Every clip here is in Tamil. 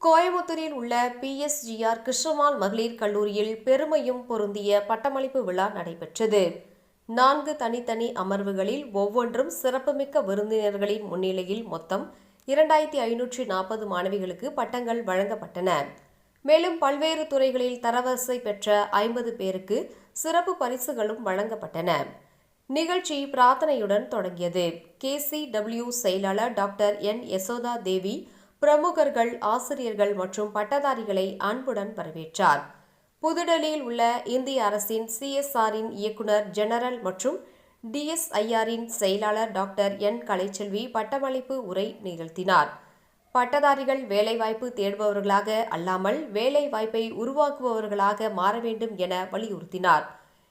கோயமுத்தூரில் உள்ள பிஎஸ்ஜிஆர் கிருஷ்ணம்மாள் மகளிர் கல்லூரியில் பெருமையும் பொருந்திய பட்டமளிப்பு விழா நடைபெற்றது. 4 தனித்தனி அமர்வுகளில் ஒவ்வொன்றும் சிறப்புமிக்க விருந்தினர்களின் முன்னிலையில் மொத்தம் 2540 மாணவிகளுக்கு பட்டங்கள் வழங்கப்பட்டன. மேலும் பல்வேறு துறைகளில் தரவரிசை பெற்ற 50 பேருக்கு சிறப்பு பரிசுகளும் வழங்கப்பட்டன. நிகழ்ச்சி பிரார்த்தனையுடன் தொடங்கியது. KCW செயலாளர் டாக்டர் என். யசோதா தேவி பிரமுகர்கள், ஆசிரியர்கள் மற்றும் பட்டதாரிகளை அன்புடன் வரவேற்றார். புதுடெல்லியில் உள்ள இந்திய அரசின் CSRின் இயக்குனர் ஜெனரல் மற்றும் DSIRின் செயலாளர் டாக்டர் என். கலைச்செல்வி பட்டமளிப்பு உரை நிகழ்த்தினார். பட்டதாரிகள் வேலைவாய்ப்பு தேடுபவர்களாக அல்லாமல் வேலைவாய்ப்பை உருவாக்குபவர்களாக மாற வேண்டும் என வலியுறுத்தினார்.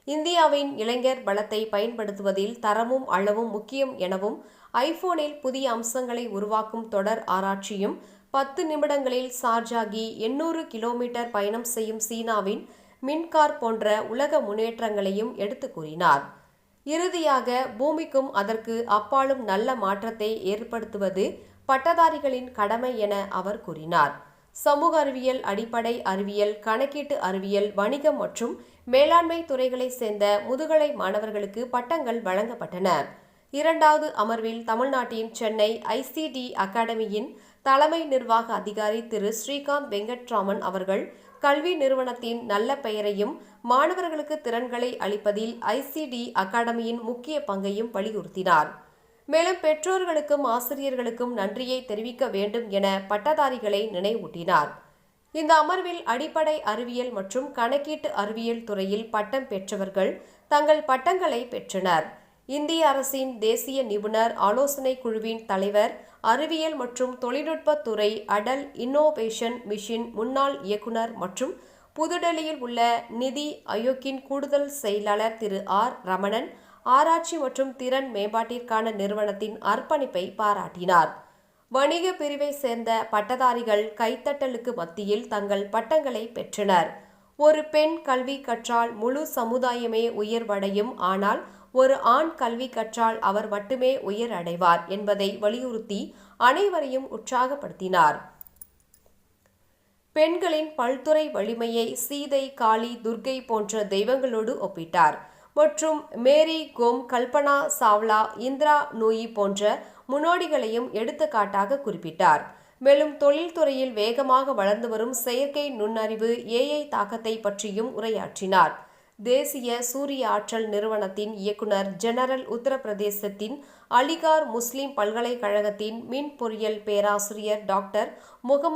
இந்தியாவின் இளைஞர் பலத்தை பயன்படுத்துவதில் தரமும் அளவும் முக்கியம் எனவும், ஐபோனில் புதிய அம்சங்களை உருவாக்கும் தொடர் ஆராய்ச்சியும், 10 நிமிடங்களில் சார்ஜாகி 800 கிலோமீட்டர் பயணம் செய்யும் சீனாவின் மின்கார் போன்ற உலக முன்னேற்றங்களையும் எடுத்து கூறினார். இறுதியாக, பூமிக்கும் அதற்கு அப்பாலும் நல்ல மாற்றத்தை ஏற்படுத்துவது பட்டதாரிகளின் கடமை என அவர் கூறினார். சமூக அறிவியல், அடிப்படை அறிவியல், கணக்கீட்டு அறிவியல், வணிகம் மற்றும் மேலாண்மை துறைகளை சேர்ந்த முதுகலை மாணவர்களுக்கு பட்டங்கள் வழங்கப்பட்டன. 2வது அமர்வில் தமிழ்நாட்டின் சென்னை ICT அகாடமியின் தலைமை நிர்வாக அதிகாரி திரு ஸ்ரீகாந்த் வெங்கட்ராமன் அவர்கள் கல்வி நிறுவனத்தின் நல்ல பெயரையும், மாணவர்களுக்கு திறன்களை அளிப்பதில் ICT அகாடமியின் முக்கிய பங்கையும் வலியுறுத்தினார். மேலும் பெற்றோர்களுக்கும் ஆசிரியர்களுக்கும் நன்றியை தெரிவிக்க வேண்டும் என பட்டதாரிகளை நினைவூட்டினார். இந்த அமர்வில் அடிப்படை அறிவியல் மற்றும் கணக்கீட்டு அறிவியல் துறையில் பட்டம் பெற்றவர்கள் தங்கள் பட்டங்களை பெற்றனர். இந்திய அரசின் தேசிய நிபுணர் ஆலோசனை குழுவின் தலைவர், அறிவியல் மற்றும் தொழில்நுட்பத் துறை அடல் இன்னோவேஷன் மிஷன் முன்னாள் இயக்குனர் மற்றும் புதுடெல்லியில் உள்ள நிதி ஆயோக்கின் கூடுதல் செயலாளர் திரு ரமணன் ஆராய்ச்சி மற்றும் திறன் மேம்பாட்டிற்கான நிறுவனத்தின் அர்ப்பணிப்பை பாராட்டினார். வணிக பிரிவை சேர்ந்த பட்டதாரிகள் கைத்தட்டலுக்கு மத்தியில் தங்கள் பட்டங்களை பெற்றனர். ஒரு பெண் கல்வி கற்றால் முழு சமுதாயமே உயர்வடையும், ஆனால் ஒரு ஆண் கல்வி கற்றால் அவர் மட்டுமே உயரடைவார் என்பதை வலியுறுத்தி அனைவரையும் உற்சாகப்படுத்தினார். பெண்களின் பல்துறை வலிமையை சீதை, காளி, துர்கை போன்ற தெய்வங்களோடு ஒப்பிட்டார். மற்றும் மேரி கோம், கல்பனா சாவ்லா, இந்திரா நூயி போன்ற முன்னோடிகளையும் எடுத்துக்காட்டாக குறிப்பிட்டார். மேலும் தொழில்துறையில் வேகமாக வளர்ந்து வரும் செயற்கை நுண்ணறிவு AI தாக்கத்தை பற்றியும் உரையாற்றினார். தேசிய சூரிய ஆற்றல் நிறுவனத்தின் இயக்குனர் ஜெனரல், உத்தரப்பிரதேசத்தின் அலிகார் முஸ்லிம் பல்கலைக்கழகத்தின் மின் பொறியியல் பேராசிரியர் டாக்டர் முகமது